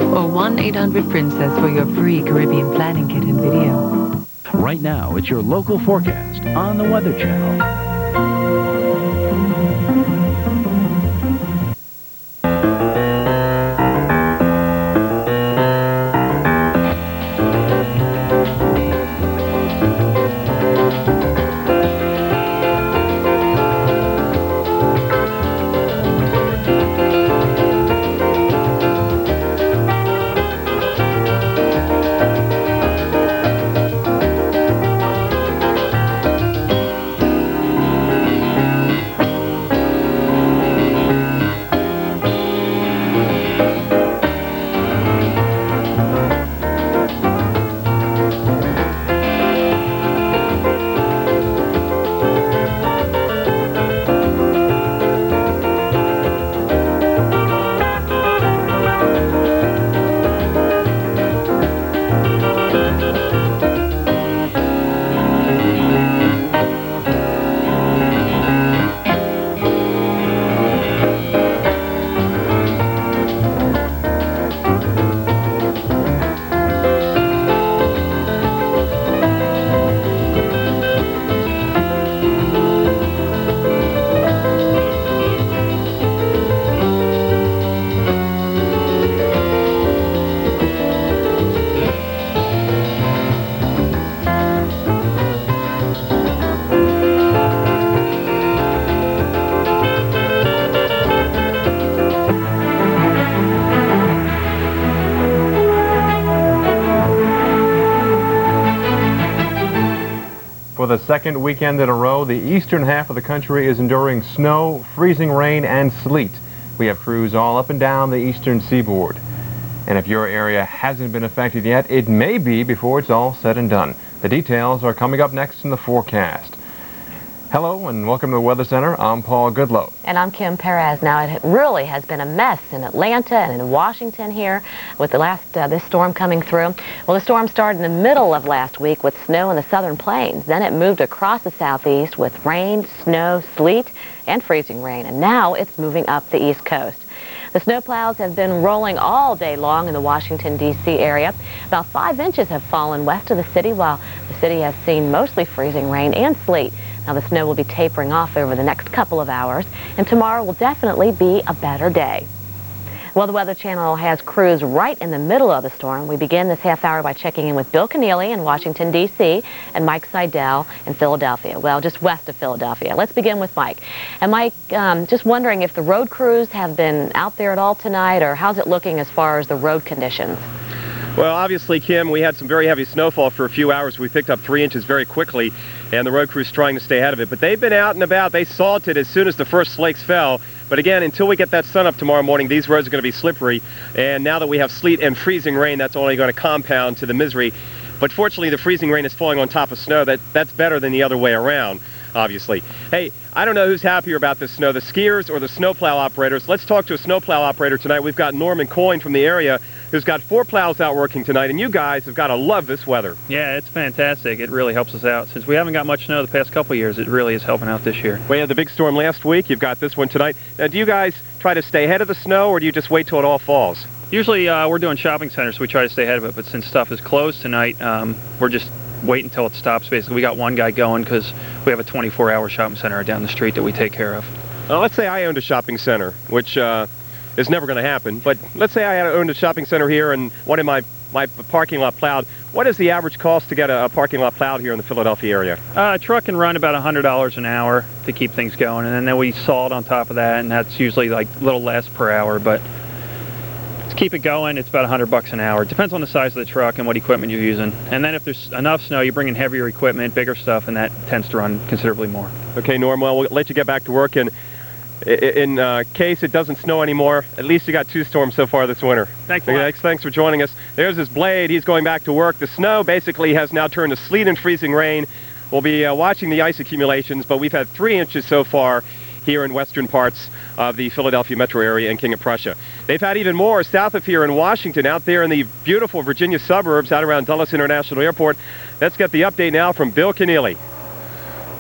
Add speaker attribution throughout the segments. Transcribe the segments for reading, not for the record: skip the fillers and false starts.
Speaker 1: or 1-800-PRINCESS for your free Caribbean planning kit and video.
Speaker 2: Right now, it's your local forecast on the Weather Channel.
Speaker 3: For the second weekend in a row, the eastern half of the country is enduring snow, freezing rain, and sleet. We have crews all up and down the eastern seaboard. And if your area hasn't been affected yet, it may be before it's all said and done. The details are coming up next in the forecast. Hello and welcome to the Weather Center. I'm Paul Goodlow.
Speaker 4: And I'm Kim Perez. Now, it really has been a mess in Atlanta and in Washington here with this storm coming through. Well, the storm started in the middle of last week with snow in the southern plains. Then it moved across the southeast with rain, snow, sleet, and freezing rain. And now it's moving up the east coast. The snowplows have been rolling all day long in the Washington, D.C. area. About 5 inches have fallen west of the city, while the city has seen mostly freezing rain and sleet. Now, the snow will be tapering off over the next couple of hours, and tomorrow will definitely be a better day. Well, the Weather Channel has crews right in the middle of the storm. We begin this half hour by checking in with Bill Keneally in Washington, D.C., and Mike Seidel in Philadelphia, well, just west of Philadelphia. Let's begin with Mike. And Mike, just wondering if the road crews have been out there at all tonight, or how's it looking as far as the road conditions?
Speaker 5: Well, obviously, Kim, we had some very heavy snowfall for a few hours. We picked up 3 inches very quickly, and the road crew's trying to stay ahead of it. But they've been out and about. They salted as soon as the first flakes fell. But again, until we get that sun up tomorrow morning, these roads are going to be slippery. And now that we have sleet and freezing rain, that's only going to compound to the misery. But fortunately, the freezing rain is falling on top of snow. That's better than the other way around, obviously. Hey, I don't know who's happier about this snow, the skiers or the snowplow operators. Let's talk to a snowplow operator tonight. We've got Norman Coyne from the area who's got 4 plows out working tonight, and you guys have got to love this weather.
Speaker 6: Yeah, it's fantastic. It really helps us out. Since we haven't got much snow the past couple of years, it really is helping out this year.
Speaker 5: We had the big storm last week. You've got this one tonight. Now, do you guys try to stay ahead of the snow, or do you just wait till it all falls?
Speaker 6: Usually we're doing shopping centers, so we try to stay ahead of it, but since stuff is closed tonight, we're just waiting until it stops. Basically, we got one guy going because we have a 24-hour shopping center down the street that we take care of.
Speaker 5: Let's say I owned a shopping center, which is never going to happen, but let's say I had owned a shopping center here and wanted my parking lot plowed. What is the average cost to get a parking lot plowed here in the Philadelphia area?
Speaker 6: A truck can run about $100 an hour to keep things going, and then we salt on top of that, and that's usually like a little less per hour, but to keep it going, it's about $100 an hour. It depends on the size of the truck and what equipment you're using. And then if there's enough snow, you bring in heavier equipment, bigger stuff, and that tends to run considerably more.
Speaker 5: Okay, Norm, well, we'll let you get back to work, and in case it doesn't snow anymore, at least you got 2 storms so far this winter.
Speaker 6: Thanks a lot.
Speaker 5: Thanks for joining us. There's his blade. He's going back to work. The snow basically has now turned to sleet and freezing rain. We'll be watching the ice accumulations, but we've had 3 inches so far here in western parts of the Philadelphia metro area and King of Prussia. They've had even more south of here in Washington, out there in the beautiful Virginia suburbs out around Dulles International Airport. Let's get the update now from Bill Keneally.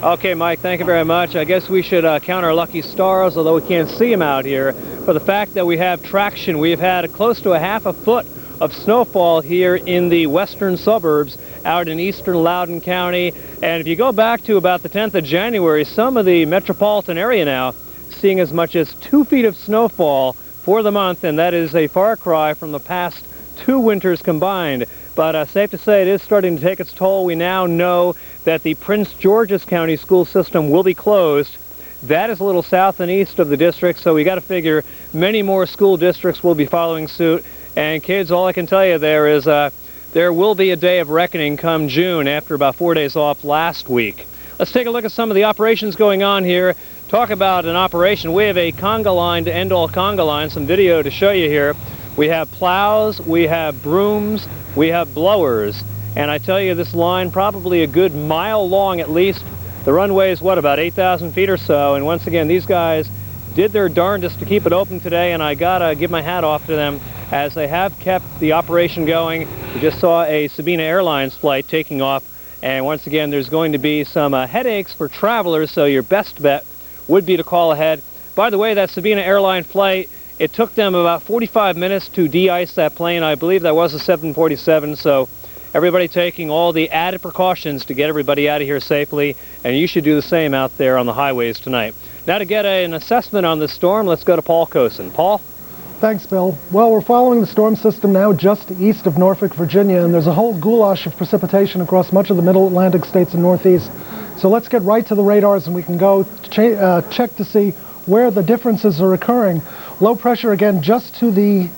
Speaker 7: Okay, Mike, thank you very much. I guess we should count our lucky stars, although we can't see them out here, for the fact that we have traction. We've had close to a half a foot of snowfall here in the western suburbs out in eastern Loudoun County. And if you go back to about the 10th of January, some of the metropolitan area now seeing as much as 2 feet of snowfall for the month, and that is a far cry from the past 2 winters combined. But safe to say it is starting to take its toll. We now know that the Prince George's County school system will be closed. That is a little south and east of the district, so we got to figure many more school districts will be following suit. And kids, all I can tell you there is there will be a day of reckoning come June after about 4 days off last week. Let's take a look at some of the operations going on here. Talk about an operation. We have a conga line to end all conga lines, some video to show you here. We have plows, we have brooms, we have blowers. And I tell you, this line probably a good mile long at least. The runway is, what, about 8,000 feet or so. And once again, these guys did their darndest to keep it open today, and I gotta give my hat off to them as they have kept the operation going. We just saw a Sabina Airlines flight taking off, and once again, there's going to be some headaches for travelers, so your best bet would be to call ahead. By the way, that Sabina Airline flight, it took them about 45 minutes to de-ice that plane. I believe that was a 747, so everybody taking all the added precautions to get everybody out of here safely, and you should do the same out there on the highways tonight. Now to get an assessment on this storm, let's go to Paul Cosin. Paul?
Speaker 8: Thanks, Bill. Well, we're following the storm system now just east of Norfolk, Virginia, and there's a whole goulash of precipitation across much of the middle Atlantic states and Northeast. So let's get right to the radars, and we can go check to see where the differences are occurring. Low pressure, again, just to the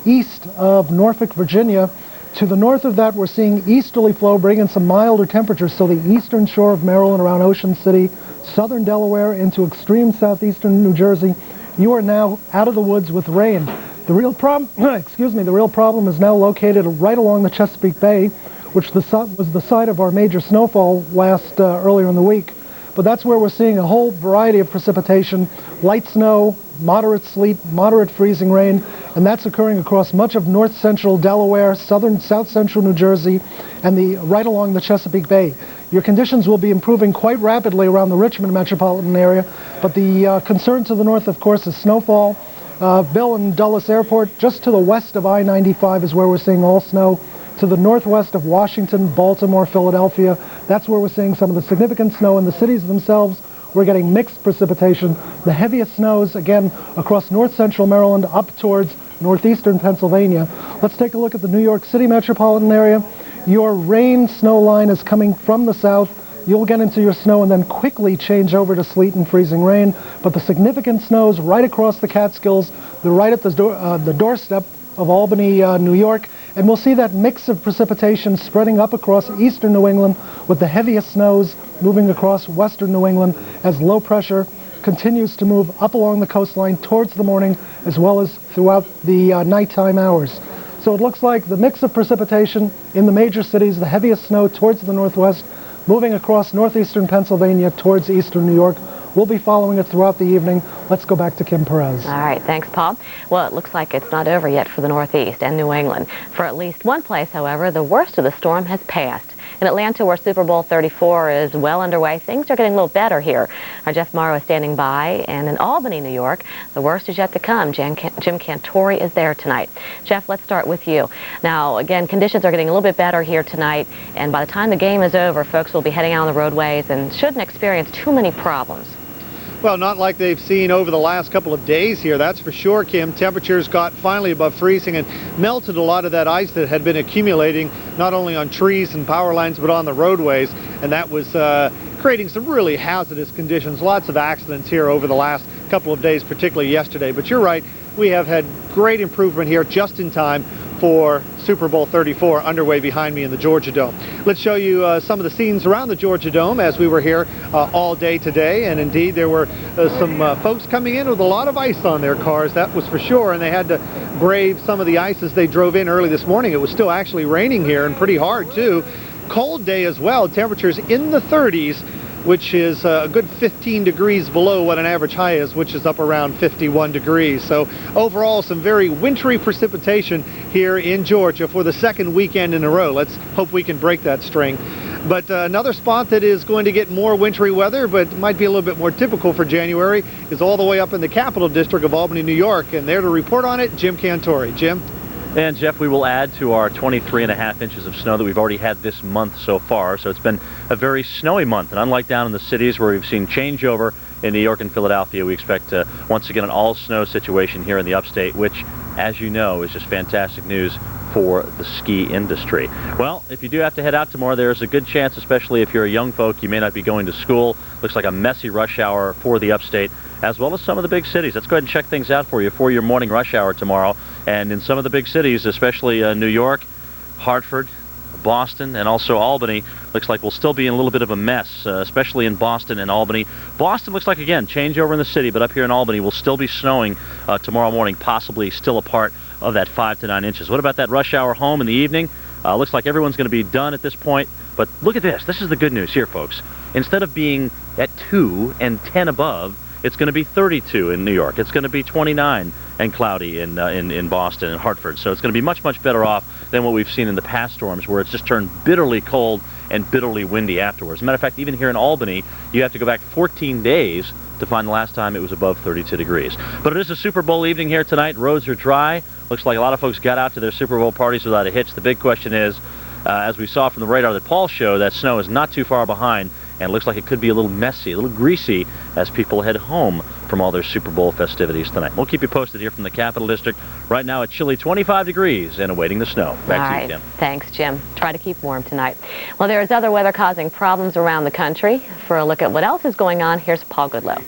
Speaker 8: east of Norfolk, Virginia. To the north of that, we're seeing easterly flow bringing some milder temperatures, so the eastern shore of Maryland around Ocean City, southern Delaware into extreme southeastern New Jersey. You are now out of the woods with rain. The real problem, the real problem is now located right along the Chesapeake Bay, which was the site of our major snowfall earlier in the week. But that's where we're seeing a whole variety of precipitation, light snow, moderate sleet, moderate freezing rain, and that's occurring across much of north-central Delaware, south-central New Jersey, and right along the Chesapeake Bay. Your conditions will be improving quite rapidly around the Richmond metropolitan area, but the concern to the north, of course, is snowfall. Bill, in Dulles Airport, just to the west of I-95 is where we're seeing all snow. To the northwest of Washington, Baltimore, Philadelphia, that's where we're seeing some of the significant snow. In the cities themselves, we're getting mixed precipitation. The heaviest snows, again, across north-central Maryland up towards northeastern Pennsylvania. Let's take a look at the New York City metropolitan area. Your rain snow line is coming from the south. You'll get into your snow and then quickly change over to sleet and freezing rain. But the significant snows right across the Catskills, they're right at the doorstep of Albany, New York. And we'll see that mix of precipitation spreading up across eastern New England, with the heaviest snows moving across western New England as low pressure continues to move up along the coastline towards the morning, as well as throughout the nighttime hours. So it looks like the mix of precipitation in the major cities, the heaviest snow towards the northwest, moving across northeastern Pennsylvania towards eastern New York. We'll be following it throughout the evening. Let's go back to Kim Perez.
Speaker 4: All right, thanks, Paul. Well, it looks like it's not over yet for the Northeast and New England. For at least one place, however, the worst of the storm has passed. In Atlanta, where Super Bowl 34 is well underway, things are getting a little better here. Our Jeff Morrow is standing by, and in Albany, New York, the worst is yet to come. Jim Cantori is there tonight. Jeff, let's start with you. Now, again, conditions are getting a little bit better here tonight, and by the time the game is over, folks will be heading out on the roadways and shouldn't experience too many problems.
Speaker 9: Well, not like they've seen over the last couple of days here, that's for sure, Kim. Temperatures got finally above freezing and melted a lot of that ice that had been accumulating not only on trees and power lines but on the roadways, and that was creating some really hazardous conditions. Lots of accidents here over the last couple of days, particularly yesterday. But you're right, we have had great improvement here just in time for Super Bowl 34 underway behind me in the Georgia Dome. Let's show you some of the scenes around the Georgia Dome as we were here all day today, and indeed there were some folks coming in with a lot of ice on their cars, that was for sure, and they had to brave some of the ice as they drove in early this morning. It was still actually raining here, and pretty hard too. Cold day as well, temperatures in the 30s, which is a good 15 degrees below what an average high is, which is up around 51 degrees. So overall, some very wintry precipitation here in Georgia for the second weekend in a row. Let's hope we can break that string. But another spot that is going to get more wintry weather, but might be a little bit more typical for January, is all the way up in the Capital District of Albany, New York. And there to report on it, Jim Cantori. Jim?
Speaker 10: And Jeff, we will add to our 23.5 inches of snow that we've already had this month so far. So it's been a very snowy month. And unlike down in the cities where we've seen changeover in New York and Philadelphia, we expect once again an all-snow situation here in the upstate, which, as you know, is just fantastic news for the ski industry. Well, if you do have to head out tomorrow, there's a good chance, especially if you're a young folk, you may not be going to school. Looks like a messy rush hour for the upstate, as well as some of the big cities. Let's go ahead and check things out for you for your morning rush hour tomorrow. And in some of the big cities, especially New York, Hartford, Boston, and also Albany, looks like we'll still be in a little bit of a mess, especially in Boston and Albany. Boston looks like, again, changeover in the city, but up here in Albany will still be snowing tomorrow morning, possibly still a part of that 5 to 9 inches. What about that rush hour home in the evening? Looks like everyone's going to be done at this point, but look at this. This is the good news here, folks. Instead of being at 2 and 10 above, it's going to be 32 in New York. It's going to be 29 and cloudy in Boston and Hartford. So it's going to be much, much better off than what we've seen in the past storms, where it's just turned bitterly cold and bitterly windy afterwards. As a matter of fact, even here in Albany, you have to go back 14 days to find the last time it was above 32 degrees. But it is a Super Bowl evening here tonight. Roads are dry. Looks like a lot of folks got out to their Super Bowl parties without a hitch. The big question is, as we saw from the radar that Paul showed, that snow is not too far behind, and it looks like it could be a little messy, a little greasy as people head home from all their Super Bowl festivities tonight. We'll keep you posted here from the Capital District. Right now, it's chilly 25 degrees and awaiting the snow. Back to you, Kim.
Speaker 4: Thanks, Jim. Try to keep warm tonight. Well, there's other weather causing problems around the country. For a look at what else is going on, here's Paul Goodlow.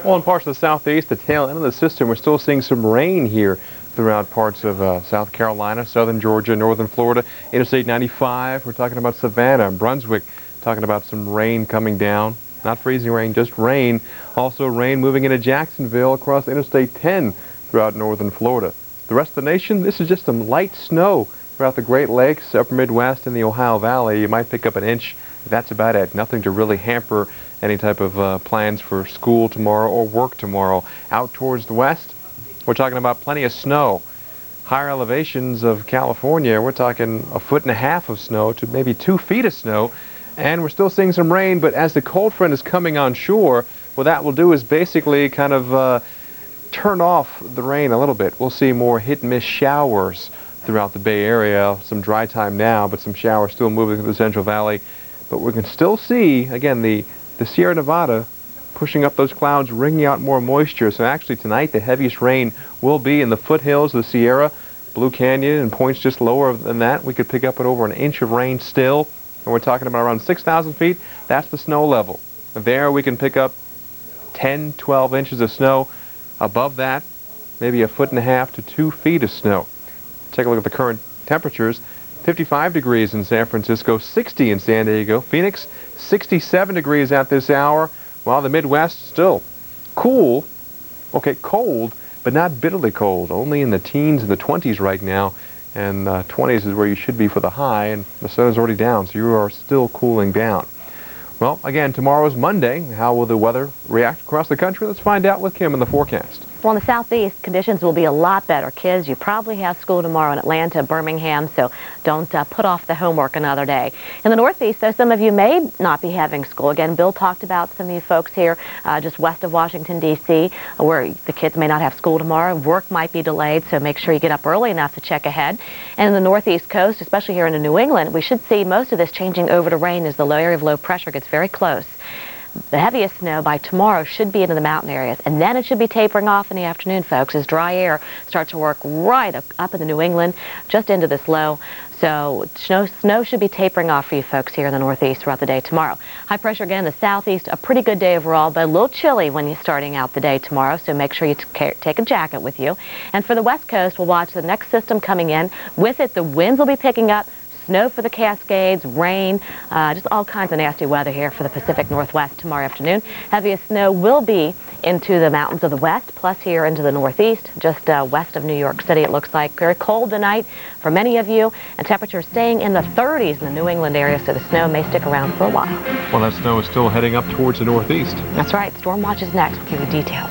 Speaker 3: Well, in parts of the southeast, the tail end of the system, we're still seeing some rain here throughout parts of South Carolina, southern Georgia, northern Florida, Interstate 95. We're talking about Savannah, Brunswick, talking about some rain coming down. Not freezing rain, just rain. Also rain moving into Jacksonville across Interstate 10 throughout northern Florida. The rest of the nation, this is just some light snow throughout the Great Lakes, upper Midwest, and the Ohio Valley. You might pick up an inch. That's about it. Nothing to really hamper any type of plans for school tomorrow or work tomorrow. Out towards the west, we're talking about plenty of snow. Higher elevations of California, we're talking 1.5 feet of snow to maybe 2 feet of snow. And we're still seeing some rain, but as the cold front is coming on shore, what that will do is basically kind of turn off the rain a little bit. We'll see more hit-and-miss showers throughout the Bay Area. Some dry time now, but some showers still moving through the Central Valley. But we can still see, again, the Sierra Nevada pushing up those clouds, wringing out more moisture. So actually tonight, the heaviest rain will be in the foothills of the Sierra, Blue Canyon, and points just lower than that. We could pick up at over an inch of rain still. And we're talking about around 6,000 feet. That's the snow level. There we can pick up 10, 12 inches of snow. Above that, maybe 1.5 to 2 feet of snow. Take a look at the current temperatures. 55 degrees in San Francisco, 60 in San Diego. Phoenix, 67 degrees at this hour, while the Midwest still cool. Okay, cold, but not bitterly cold. Only in the teens and the 20s right now. And 20s is where you should be for the high, and the sun is already down, so you are still cooling down. Well, again, tomorrow's Monday. How will the weather react across the country? Let's find out with Kim in the forecast.
Speaker 4: Well, in the southeast, conditions will be a lot better. Kids, you probably have school tomorrow in Atlanta, Birmingham, so don't put off the homework another day. In the northeast, though, some of you may not be having school. Again, Bill talked about some of you folks here just west of Washington, D.C., where the kids may not have school tomorrow. Work might be delayed, so make sure you get up early enough to check ahead. And in the northeast coast, especially here in New England, we should see most of this changing over to rain as the area of low pressure gets very close. The heaviest snow by tomorrow should be into the mountain areas, and then it should be tapering off in the afternoon, folks, as dry air starts to work right up into New England, just into this low. So snow should be tapering off for you folks here in the northeast throughout the day tomorrow. High pressure again in the southeast, a pretty good day overall, but a little chilly when you're starting out the day tomorrow, so make sure you take a jacket with you. And for the west coast, we'll watch the next system coming in. With it, the winds will be picking up. Snow for the Cascades, rain, just all kinds of nasty weather here for the Pacific Northwest tomorrow afternoon. Heaviest snow will be into the mountains of the west, plus here into the northeast, just west of New York City, it looks like. Very cold tonight for many of you, and temperatures staying in the 30s in the New England area, so the snow may stick around for a while.
Speaker 3: Well, that snow is still heading up towards the northeast.
Speaker 4: That's right. Storm watch is next. We'll give you details.